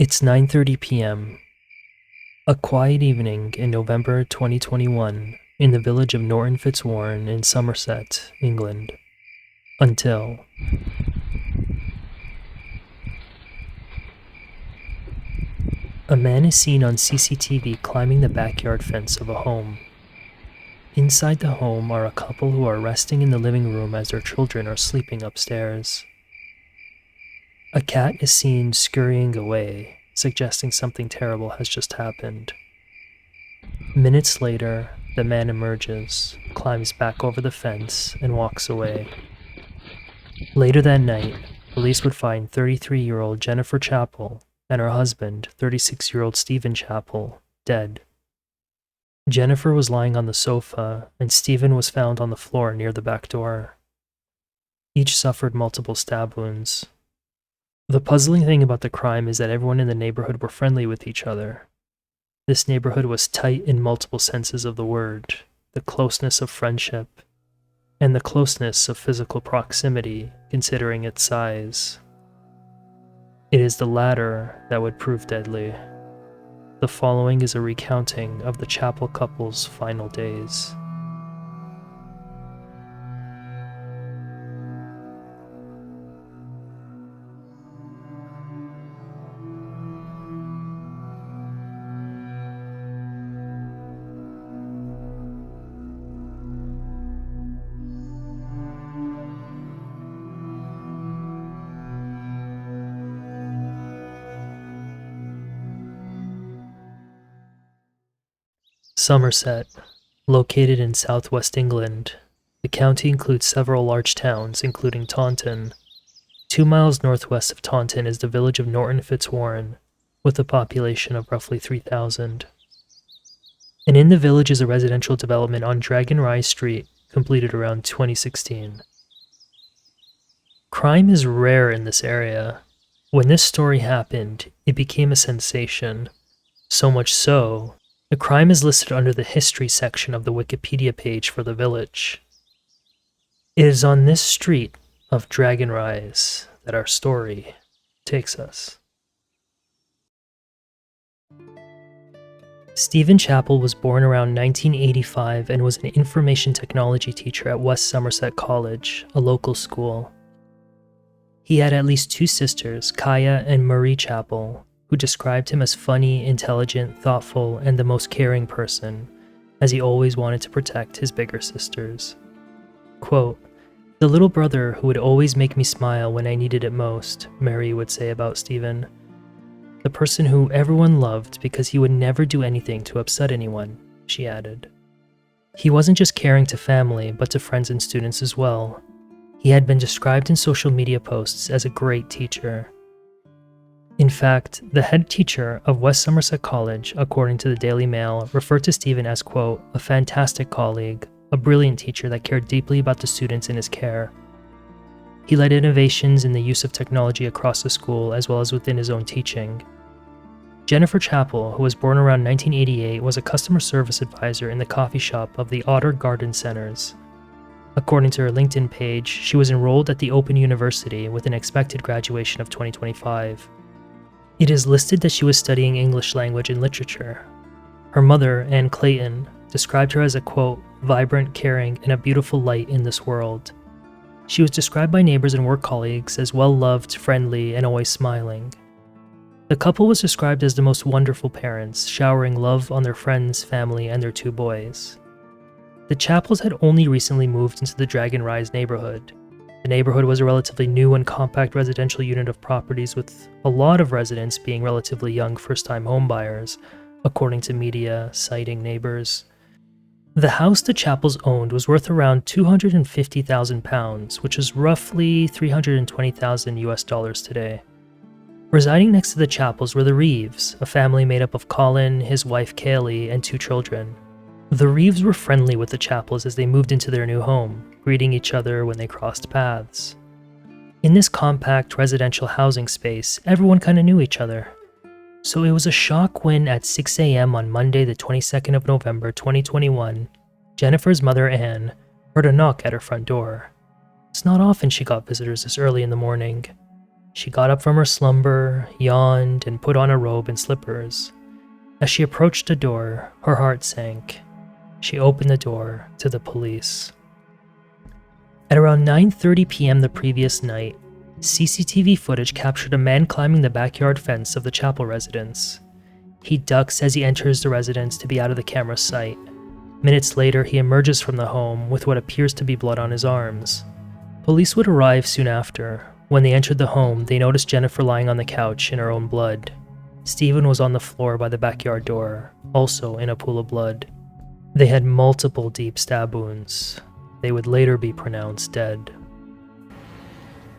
It's 9:30 p.m. A quiet evening in November 2021 in the village of Norton Fitzwarren in Somerset, England. Until a man is seen on CCTV climbing the backyard fence of a home. Inside the home are a couple who are resting in the living room as their children are sleeping upstairs. A cat is seen scurrying away, suggesting something terrible has just happened. Minutes later, the man emerges, climbs back over the fence, and walks away. Later that night, police would find 33-year-old Jennifer Chapple and her husband, 36-year-old Stephen Chapple, dead. Jennifer was lying on the sofa, and Stephen was found on the floor near the back door. Each suffered multiple stab wounds. The puzzling thing about the crime is that everyone in the neighborhood were friendly with each other. This neighborhood was tight in multiple senses of the word, the closeness of friendship, and the closeness of physical proximity, considering its size. It is the latter that would prove deadly. The following is a recounting of the Chapple couple's final days. Somerset, located in southwest England, the county includes several large towns, including Taunton. 2 miles northwest of Taunton is the village of Norton Fitzwarren, with a population of roughly 3,000. And in the village is a residential development on Dragon Rise Street, completed around 2016. Crime is rare in this area. When this story happened, it became a sensation, so much so the crime is listed under the history section of the Wikipedia page for the village. It is on this street of Dragon Rise that our story takes us. Stephen Chapple was born around 1985 and was an information technology teacher at West Somerset College, a local school. He had at least 2 sisters, Kaya and Marie Chapple, who described him as funny, intelligent, thoughtful, and the most caring person, as he always wanted to protect his bigger sisters. Quote, "The little brother who would always make me smile when I needed it most," Mary would say about Stephen. "The person who everyone loved because he would never do anything to upset anyone," she added. He wasn't just caring to family, but to friends and students as well. He had been described in social media posts as a great teacher. In fact, the head teacher of West Somerset College, according to the Daily Mail, referred to Stephen as, quote, "a fantastic colleague, a brilliant teacher that cared deeply about the students in his care." He led innovations in the use of technology across the school as well as within his own teaching. Jennifer Chapple, who was born around 1988, was a customer service advisor in the coffee shop of the Otter Garden Centers. According to her LinkedIn page, she was enrolled at the Open University with an expected graduation of 2025. It is listed that she was studying English language and literature. Her mother, Anne Clayton, described her as a, quote, "vibrant, caring, and a beautiful light in this world." She was described by neighbors and work colleagues as well-loved, friendly, and always smiling. The couple was described as the most wonderful parents, showering love on their friends, family, and their 2 boys. The Chapples had only recently moved into the Dragon Rise neighborhood. The neighborhood was a relatively new and compact residential unit of properties, with a lot of residents being relatively young first-time homebuyers, according to media citing neighbors. The house the Chapples owned was worth around £250,000, which is roughly $320,000 US today. Residing next to the Chapples were the Reeves, a family made up of Colin, his wife Kaylee, and 2 children. The Reeves were friendly with the Chapples as they moved into their new home, greeting each other when they crossed paths. In this compact residential housing space, everyone kind of knew each other. So it was a shock when, at 6 a.m. on Monday the 22nd of November 2021, Jennifer's mother Anne heard a knock at her front door. It's not often she got visitors this early in the morning. She got up from her slumber, yawned, and put on a robe and slippers. As she approached the door, her heart sank. She opened the door to the police. At around 9:30 p.m. the previous night, CCTV footage captured a man climbing the backyard fence of the Chapel residence. He ducks as he enters the residence to be out of the camera's sight. Minutes later, he emerges from the home with what appears to be blood on his arms. Police would arrive soon after. When they entered the home, they noticed Jennifer lying on the couch in her own blood. Stephen was on the floor by the backyard door, also in a pool of blood. They had multiple deep stab wounds. They would later be pronounced dead.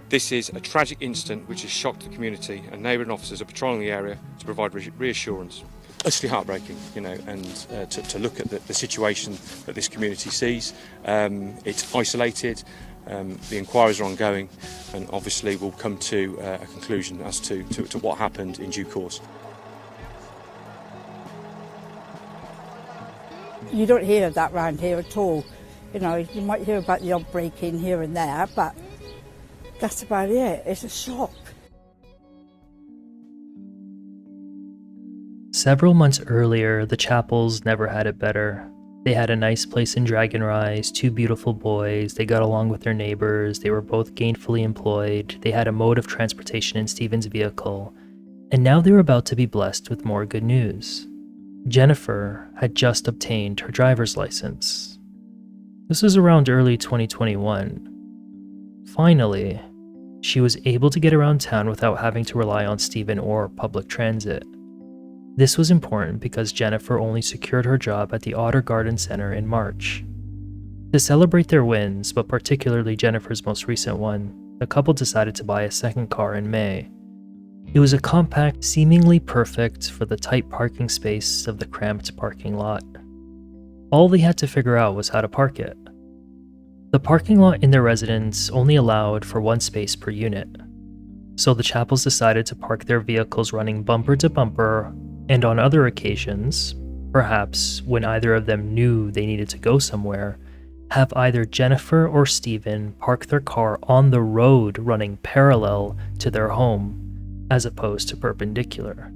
This is a tragic incident which has shocked the community, and neighbour and officers are patrolling the area to provide reassurance. Utterly heartbreaking, and to look at the situation that this community sees. It's isolated, the inquiries are ongoing, and obviously we'll come to a conclusion as to what happened in due course. You don't hear of that round here at all. You might hear about the odd break-in here and there, but that's about it. It's a shock. Several months earlier, the Chapples never had it better. They had a nice place in Dragon Rise, 2 beautiful boys, they got along with their neighbors, they were both gainfully employed, they had a mode of transportation in Stephen's vehicle, and now they were about to be blessed with more good news. Jennifer had just obtained her driver's license. This was around early 2021. Finally, she was able to get around town without having to rely on Stephen or public transit. This was important because Jennifer only secured her job at the Otter Garden Center in March. To celebrate their wins, but particularly Jennifer's most recent one, the couple decided to buy a second car in May. It was a compact, seemingly perfect for the tight parking space of the cramped parking lot. All they had to figure out was how to park it. The parking lot in their residence only allowed for 1 space per unit, so the Chapples decided to park their vehicles running bumper to bumper, and on other occasions, perhaps when either of them knew they needed to go somewhere, have either Jennifer or Stephen park their car on the road running parallel to their home, as opposed to perpendicular.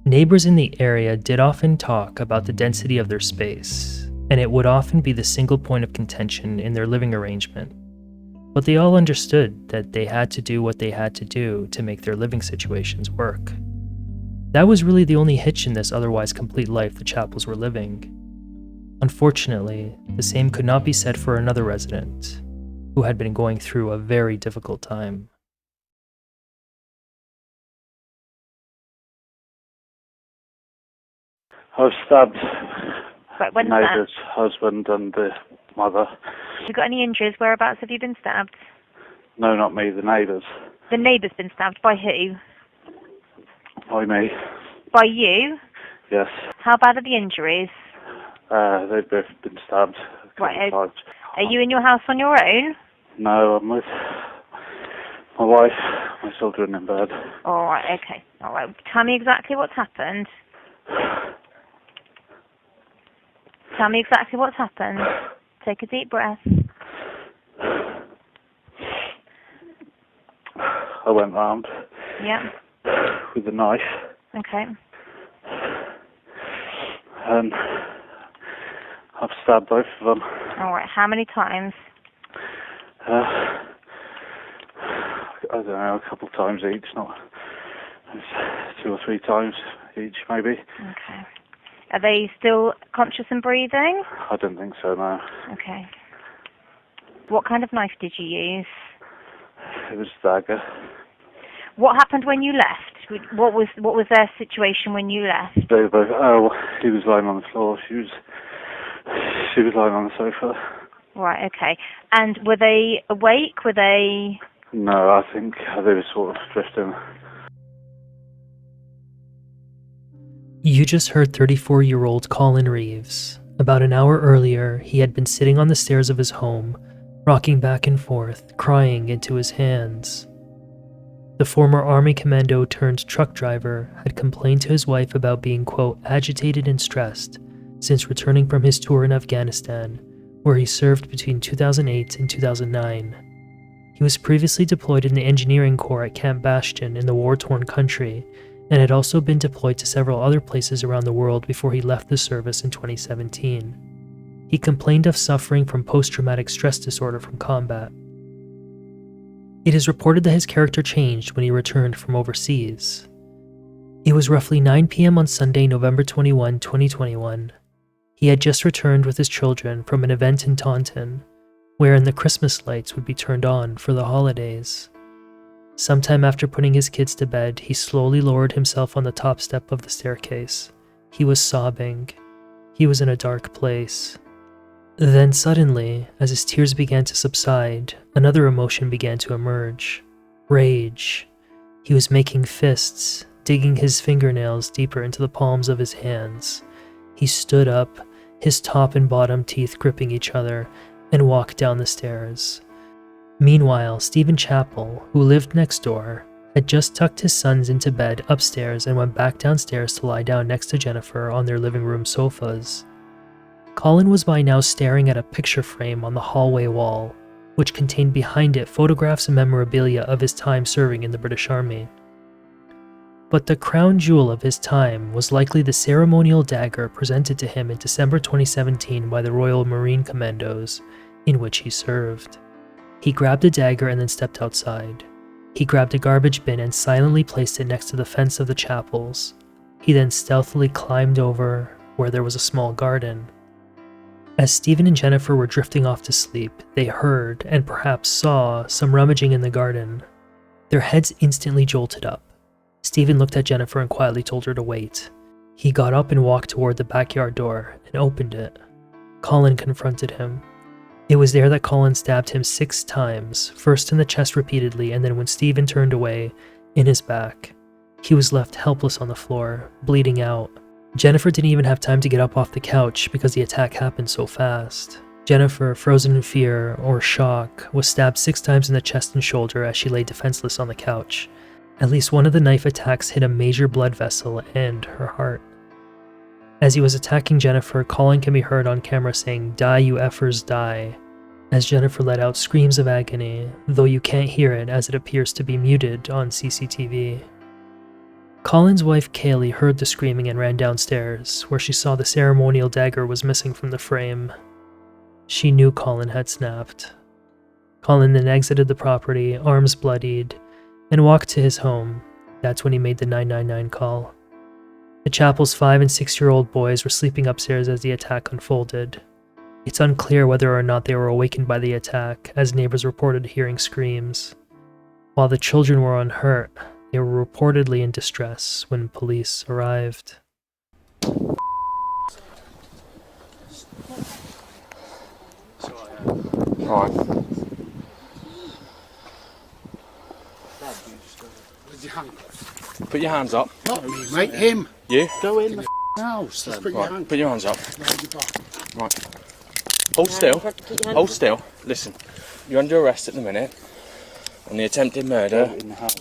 Neighbors in the area did often talk about the density of their space, and it would often be the single point of contention in their living arrangement. But they all understood that they had to do what they had to do to make their living situations work. That was really the only hitch in this otherwise complete life the Chapples were living. Unfortunately, the same could not be said for another resident, who had been going through a very difficult time. I was stabbed. Right, when's Neighbour's that? husband and the mother. Have you got any injuries? Whereabouts have you been stabbed? No, not me, the neighbours. The neighbour's been stabbed. By who? By me. By you? Yes. How bad are the injuries? They've both been stabbed a couple Right, of times. Are you in your house on your own? No, I'm with my wife, my children in bed. Alright, okay. Alright, tell me exactly what's happened. Tell me exactly what's happened. Take a deep breath. I went round Yeah. with a knife Okay. and I've stabbed both of them. Alright, how many times? I don't know, a couple of times each, not 2 or 3 times each maybe. Okay. Are they still conscious and breathing? I don't think so, no. Okay. What kind of knife did you use? It was a dagger. What happened when you left? What was their situation when you left? They were both, he was lying on the floor, she was lying on the sofa. Right, okay. And were they awake? Were they... No, I think they were sort of drifting. You just heard 34-year-old Colin Reeves. About an hour earlier, he had been sitting on the stairs of his home, rocking back and forth, crying into his hands. The former Army commando turned truck driver had complained to his wife about being, quote, agitated and stressed since returning from his tour in Afghanistan, where he served between 2008 and 2009. He was previously deployed in the engineering corps at Camp Bastion in the war-torn country, and had also been deployed to several other places around the world before he left the service in 2017. He complained of suffering from post-traumatic stress disorder from combat. It is reported that his character changed when he returned from overseas. It was roughly 9 p.m. on Sunday, November 21, 2021. He had just returned with his children from an event in Taunton, wherein the Christmas lights would be turned on for the holidays. Sometime after putting his kids to bed, he slowly lowered himself on the top step of the staircase. He was sobbing. He was in a dark place. Then suddenly, as his tears began to subside, another emotion began to emerge. Rage. He was making fists, digging his fingernails deeper into the palms of his hands. He stood up, his top and bottom teeth gripping each other, and walked down the stairs. Meanwhile, Stephen Chapple, who lived next door, had just tucked his sons into bed upstairs and went back downstairs to lie down next to Jennifer on their living room sofas. Colin was by now staring at a picture frame on the hallway wall, which contained behind it photographs and memorabilia of his time serving in the British Army. But the crown jewel of his time was likely the ceremonial dagger presented to him in December 2017 by the Royal Marine Commandos, in which he served. He grabbed the dagger and then stepped outside. He grabbed a garbage bin and silently placed it next to the fence of the chapels. He then stealthily climbed over where there was a small garden. As Stephen and Jennifer were drifting off to sleep, they heard, and perhaps saw, some rummaging in the garden. Their heads instantly jolted up. Stephen looked at Jennifer and quietly told her to wait. He got up and walked toward the backyard door and opened it. Colin confronted him. It was there that Colin stabbed him 6 times, first in the chest repeatedly, and then when Stephen turned away, in his back. He was left helpless on the floor, bleeding out. Jennifer didn't even have time to get up off the couch because the attack happened so fast. Jennifer, frozen in fear or shock, was stabbed 6 times in the chest and shoulder as she lay defenseless on the couch. At least one of the knife attacks hit a major blood vessel and her heart. As he was attacking Jennifer, Colin can be heard on camera saying, "Die, you effers, die," as Jennifer let out screams of agony, though you can't hear it as it appears to be muted on CCTV. Colin's wife Kaylee heard the screaming and ran downstairs, where she saw the ceremonial dagger was missing from the frame. She knew Colin had snapped. Colin then exited the property, arms bloodied, and walked to his home. That's when he made the 999 call. The Chapel's 5 and 6-year-old boys were sleeping upstairs as the attack unfolded. It's unclear whether or not they were awakened by the attack, as neighbors reported hearing screams. While the children were unhurt, they were reportedly in distress when police arrived. Right. Put your hands up. Not me, mate, him. You? Go in the house then. Right, put your hands up. Right. Hold still. Hold still. Listen, you're under arrest at the minute on the attempted murder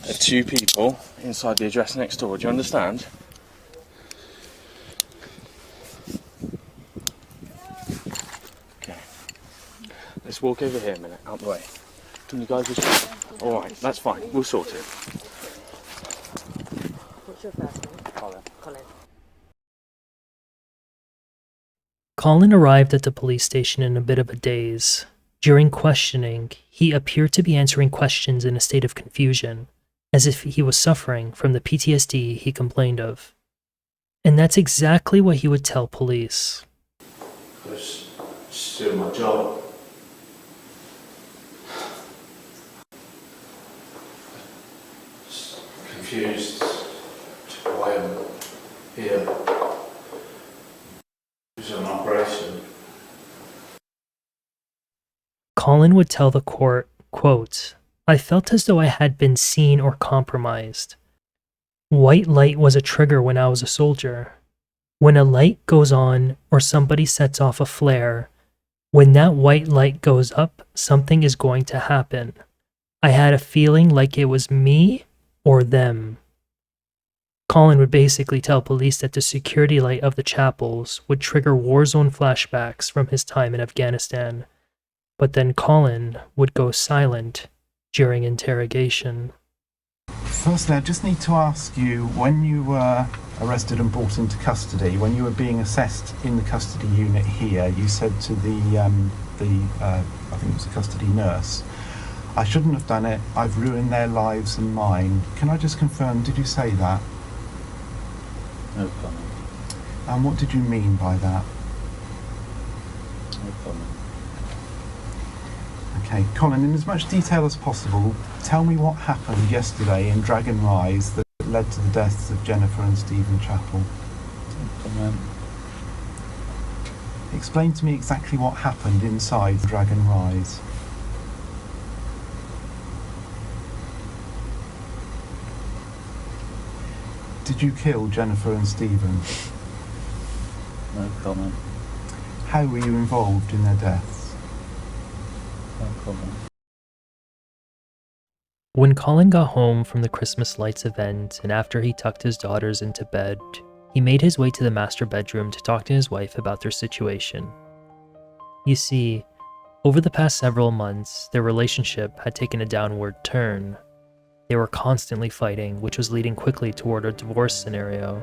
of 2 people inside the address next door. Do you understand? Okay. Let's walk over here a minute, out the way. Can you guys just... Alright, that's fine. We'll sort it. What's your first name? Colin. Colin arrived at the police station in a bit of a daze. During questioning, he appeared to be answering questions in a state of confusion, as if he was suffering from the PTSD he complained of. And that's exactly what he would tell police. Just doing my job. Just confused to why I'm here. It was an operation. Colin would tell the court, quote, "I felt as though I had been seen or compromised. White light was a trigger when I was a soldier. When a light goes on or somebody sets off a flare, when that white light goes up, something is going to happen. I had a feeling like it was me or them." Colin would basically tell police that the security light of the chapels would trigger war zone flashbacks from his time in Afghanistan. But then Colin would go silent During interrogation, Firstly, I just need to ask you, when you were arrested and brought into custody, when you were being assessed in the custody unit here, you said to the I think it was a custody nurse, "I shouldn't have done it, I've ruined their lives and mine." Can I just confirm, did you say that? No comment. And what did you mean by that? No comment. Okay, Colin, in as much detail as possible, tell me what happened yesterday in Dragon Rise that led to the deaths of Jennifer and Stephen Chapple. No comment. Explain to me exactly what happened inside Dragon Rise. Did you kill Jennifer and Stephen? No comment. How were you involved in their deaths? No comment. when Colin got home from the Christmas lights event and after he tucked his daughters into bed, he made his way to the master bedroom to talk to his wife about their situation. You see, over the past several months, their relationship had taken a downward turn. They were constantly fighting, which was leading quickly toward a divorce scenario.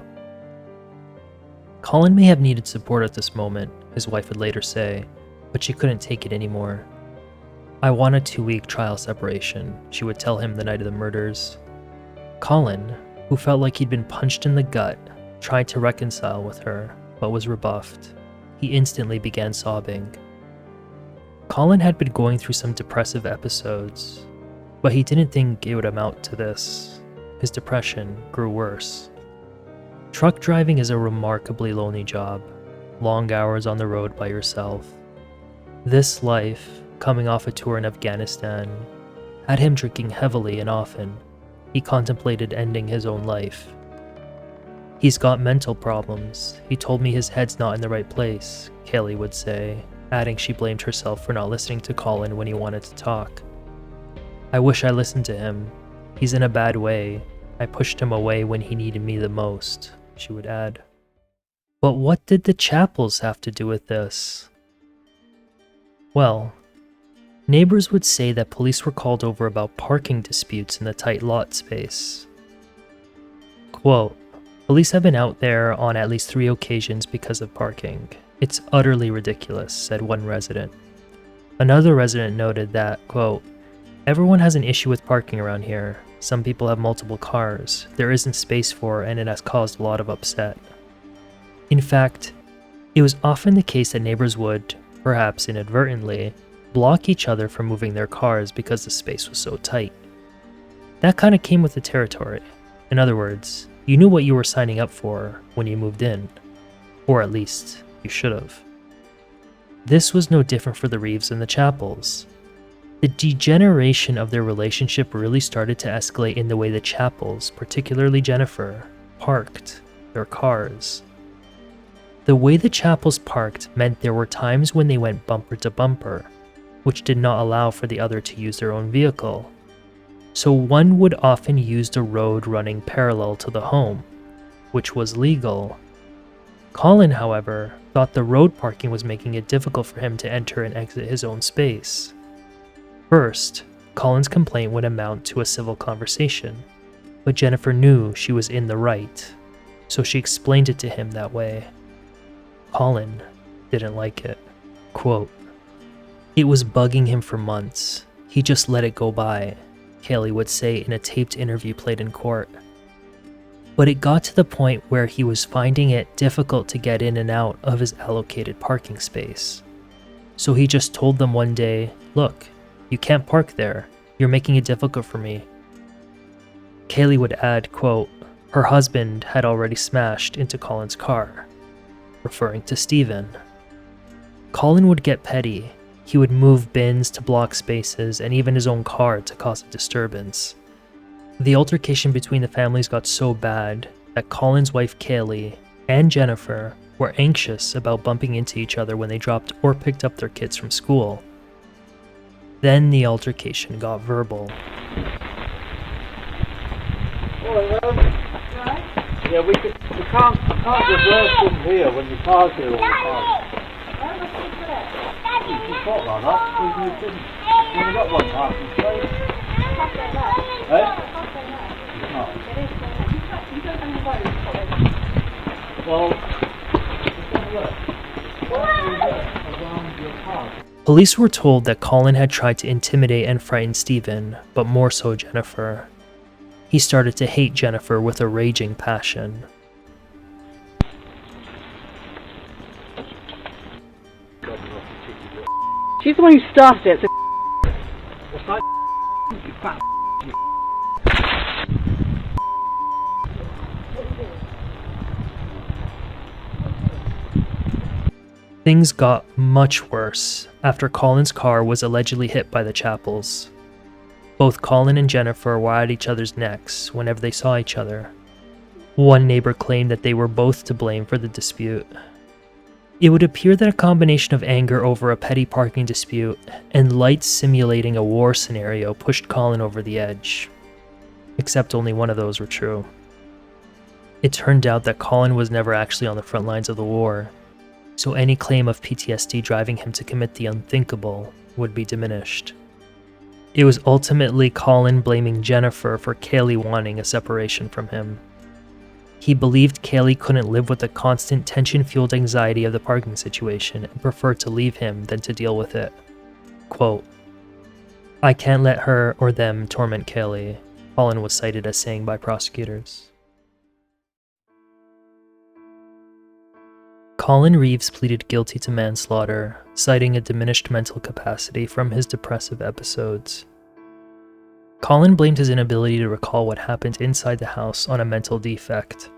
Colin may have needed support at this moment, his wife would later say, but she couldn't take it anymore. "I want a 2-week trial separation," she would tell him the night of the murders. Colin, who felt like he'd been punched in the gut, tried to reconcile with her, but was rebuffed. He instantly began sobbing. Colin had been going through some depressive episodes, but he didn't think it would amount to this. His depression grew worse. Truck driving is a remarkably lonely job, long hours on the road by yourself. This life, coming off a tour in Afghanistan, had him drinking heavily and often. He contemplated ending his own life. "He's got mental problems. He told me his head's not in the right place," Kaylee would say, adding she blamed herself for not listening to Colin when he wanted to talk. "I wish I listened to him. He's in a bad way. I pushed him away when he needed me the most," she would add. But what did the Chapples have to do with this? Well, neighbors would say that police were called over about parking disputes in the tight lot space. Quote, "Police have been out there on at least 3 occasions because of parking. It's utterly ridiculous," said one resident. Another resident noted that, quote, "Everyone has an issue with parking around here. Some people have multiple cars. There isn't space for, and it has caused a lot of upset." In fact, it was often the case that neighbors would, perhaps inadvertently, block each other from moving their cars because the space was so tight. That kind of came with the territory. In other words, you knew what you were signing up for when you moved in. Or at least, you should have. This was no different for the Reeves and the Chapples. The degeneration of their relationship really started to escalate in the way the Chapples, particularly Jennifer, parked their cars. The way the Chapples parked meant there were times when they went bumper to bumper, which did not allow for the other to use their own vehicle. So one would often use the road running parallel to the home, which was legal. Colin, however, thought the road parking was making it difficult for him to enter and exit his own space. First, Colin's complaint would amount to a civil conversation, but Jennifer knew she was in the right, so she explained it to him that way. Colin didn't like it. Quote, "It was bugging him for months. He just let it go by," Kaylee would say in a taped interview played in court. But it got to the point where he was finding it difficult to get in and out of his allocated parking space. So he just told them one day, "Look, you can't park there. You're making it difficult for me." Kaylee would add, quote, "Her husband had already smashed into Colin's car," referring to Stephen. Colin would get petty. He would move bins to block spaces and even his own car to cause a disturbance. The altercation between the families got so bad that Colin's wife Kaylee and Jennifer were anxious about bumping into each other when they dropped or picked up their kids from school. Then the altercation got verbal. Yeah, we can't reverse from here when the car's here all the time. thought about that. We've only got one parking space. Eh? It's not. Well, Police were told that Colin had tried to intimidate and frighten Stephen, but more so Jennifer. He started to hate Jennifer with a raging passion. She's the one who started it, so what's that? You fat Things got much worse after Colin's car was allegedly hit by the Chapples. Both Colin and Jennifer were at each other's necks whenever they saw each other. One neighbor claimed that they were both to blame for the dispute. It would appear that a combination of anger over a petty parking dispute and lights simulating a war scenario pushed Colin over the edge. Except only one of those were true. It turned out that Colin was never actually on the front lines of the war, so any claim of PTSD driving him to commit the unthinkable would be diminished. It was ultimately Colin blaming Jennifer for Kaylee wanting a separation from him. He believed Kaylee couldn't live with the constant tension-fueled anxiety of the parking situation and preferred to leave him than to deal with it. Quote, "I can't let her or them torment Kaylee," Colin was cited as saying by prosecutors. Colin Reeves pleaded guilty to manslaughter, citing a diminished mental capacity from his depressive episodes. Colin blamed his inability to recall what happened inside the house on a mental defect.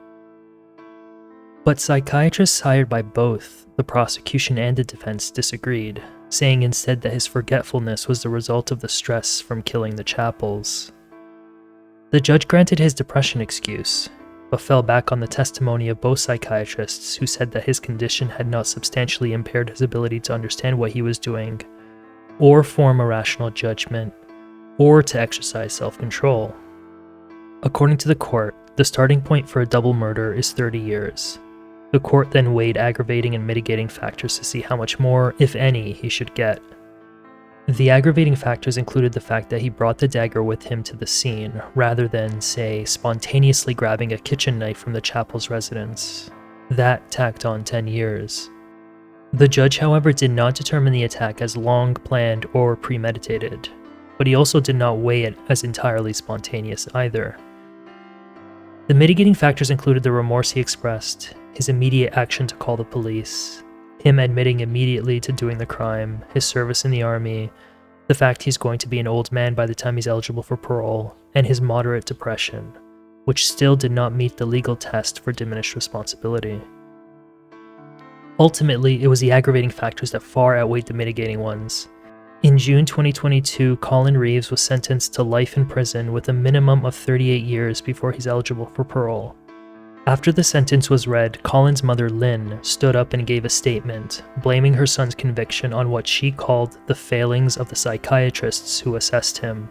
But psychiatrists hired by both the prosecution and the defense disagreed, saying instead that his forgetfulness was the result of the stress from killing the Chapples. The judge granted his depression excuse, but fell back on the testimony of both psychiatrists who said that his condition had not substantially impaired his ability to understand what he was doing, or form a rational judgment, or to exercise self-control. According to the court, the starting point for a double murder is 30 years. The court then weighed aggravating and mitigating factors to see how much more, if any, he should get. The aggravating factors included the fact that he brought the dagger with him to the scene, rather than, say, spontaneously grabbing a kitchen knife from the Chappell's residence. That tacked on 10 years. The judge, however, did not determine the attack as long planned or premeditated, but he also did not weigh it as entirely spontaneous either. The mitigating factors included the remorse he expressed, his immediate action to call the police, him admitting immediately to doing the crime, his service in the army, the fact he's going to be an old man by the time he's eligible for parole, and his moderate depression, which still did not meet the legal test for diminished responsibility. Ultimately, it was the aggravating factors that far outweighed the mitigating ones. In June 2022, Colin Reeves was sentenced to life in prison with a minimum of 38 years before he's eligible for parole. After the sentence was read, Colin's mother, Lynn, stood up and gave a statement, blaming her son's conviction on what she called the failings of the psychiatrists who assessed him.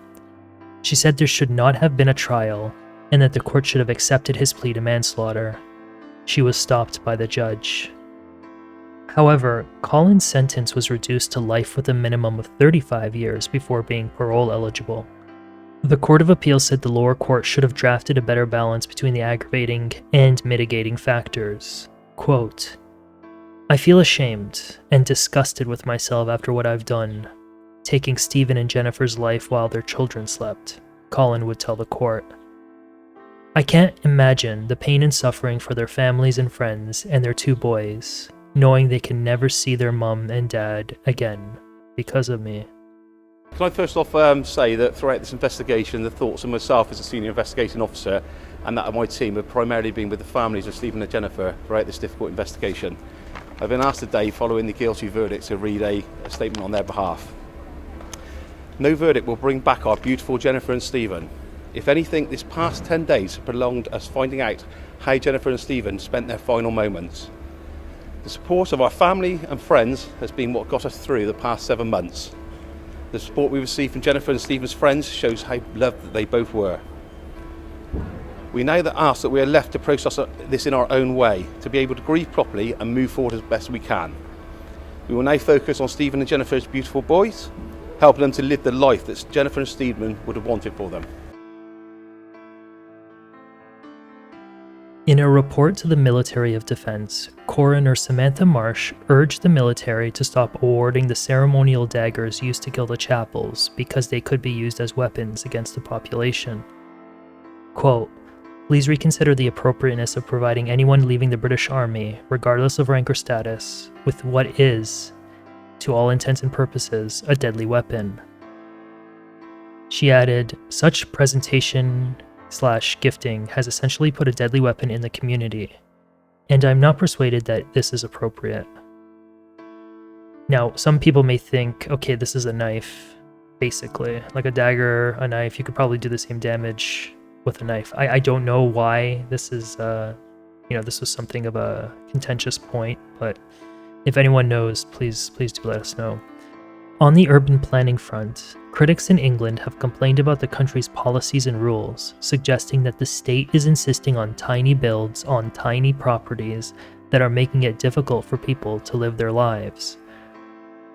She said there should not have been a trial, and that the court should have accepted his plea to manslaughter. She was stopped by the judge. However, Colin's sentence was reduced to life with a minimum of 35 years before being parole eligible. The Court of Appeal said the lower court should have drafted a better balance between the aggravating and mitigating factors. Quote, "I feel ashamed and disgusted with myself after what I've done, taking Stephen and Jennifer's life while their children slept," Colin would tell the court. "I can't imagine the pain and suffering for their families and friends and their 2 boys, knowing they can never see their mum and dad again because of me." Can I first off say that throughout this investigation, the thoughts of myself as a senior investigating officer and that of my team have primarily been with the families of Stephen and Jennifer throughout this difficult investigation. I've been asked today, following the guilty verdict, to read a statement on their behalf. No verdict will bring back our beautiful Jennifer and Stephen. If anything, this past 10 days have prolonged us finding out how Jennifer and Stephen spent their final moments. The support of our family and friends has been what got us through the past 7 months. The support we received from Jennifer and Stephen's friends shows how loved that they both were. We now ask that we are left to process this in our own way, to be able to grieve properly and move forward as best we can. We will now focus on Stephen and Jennifer's beautiful boys, helping them to live the life that Jennifer and Stephen would have wanted for them. In a report to the Military of Defense, Coroner Samantha Marsh urged the military to stop awarding the ceremonial daggers used to kill the Chapples because they could be used as weapons against the population. Quote, "Please reconsider the appropriateness of providing anyone leaving the British Army, regardless of rank or status, with what is, to all intents and purposes, a deadly weapon." She added, "Such presentation/gifting has essentially put a deadly weapon in the community, and I'm not persuaded that this is appropriate." Now, some people may think, okay, this is a knife, basically. Like a dagger, a knife, you could probably do the same damage with a knife. I don't know why this is, this was something of a contentious point, but if anyone knows, please do let us know. On the urban planning front, critics in England have complained about the country's policies and rules, suggesting that the state is insisting on tiny builds on tiny properties that are making it difficult for people to live their lives.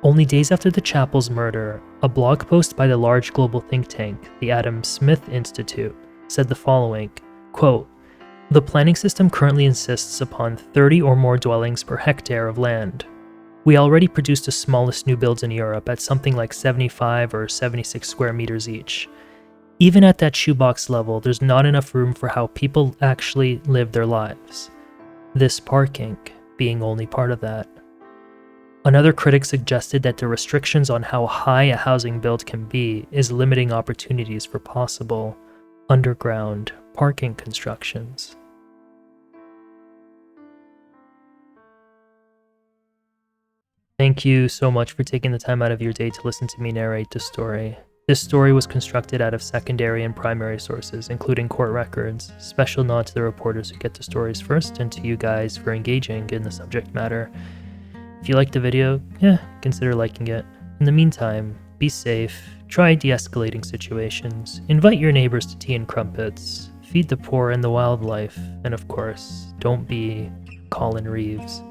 Only days after the Chappell's murder, a blog post by the large global think tank, the Adam Smith Institute, said the following, quote, "The planning system currently insists upon 30 or more dwellings per hectare of land. We already produce the smallest new builds in Europe at something like 75 or 76 square meters each. Even at that shoebox level, there's not enough room for how people actually live their lives. This parking being only part of that." Another critic suggested that the restrictions on how high a housing build can be is limiting opportunities for possible underground parking constructions. Thank you so much for taking the time out of your day to listen to me narrate this story. This story was constructed out of secondary and primary sources, including court records. Special nod to the reporters who get the stories first, and to you guys for engaging in the subject matter. If you liked the video, consider liking it. In the meantime, be safe, try de-escalating situations, invite your neighbors to tea and crumpets, feed the poor and the wildlife, and of course, don't be Colin Reeves.